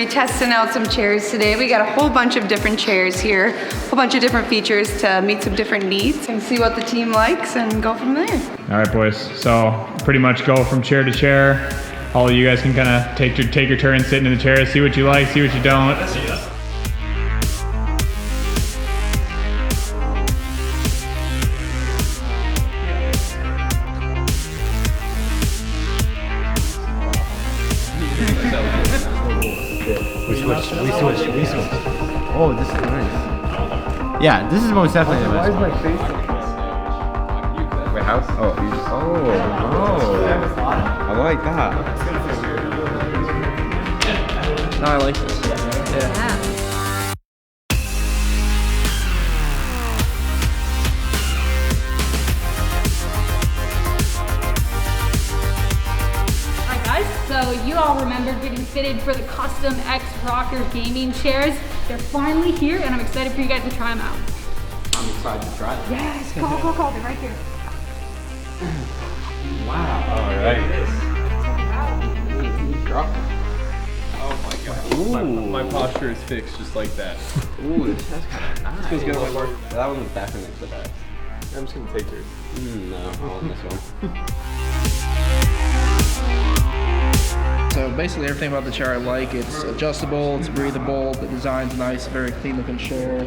be testing out some chairs today. We got a whole bunch of different chairs here, a whole bunch of different features to meet some different needs and see what the team likes and go from there. All right, boys. So pretty much go from chair to chair. All of you guys can kind of take your turn sitting in the chair, see what you like, see what you don't. We switched. Oh, this is nice. Yeah, this is most definitely the best. Why is my face like this? Wait, house? Oh, you just, I like that. No, I like this. Yeah. So you all remember getting fitted for the custom X Rocker gaming chairs. They're finally here and I'm excited for you guys to try them out. I'm excited to try them. Yes, call. They're right here. Wow. All right. Oh my god. My posture is fixed just like that. Ooh, this has kind of nice. Feels good on my work. That one was definitely the best. I'm just gonna take yours. No, I want this one. So basically everything about the chair I like. It's adjustable, it's breathable, the design's nice, very clean looking chair.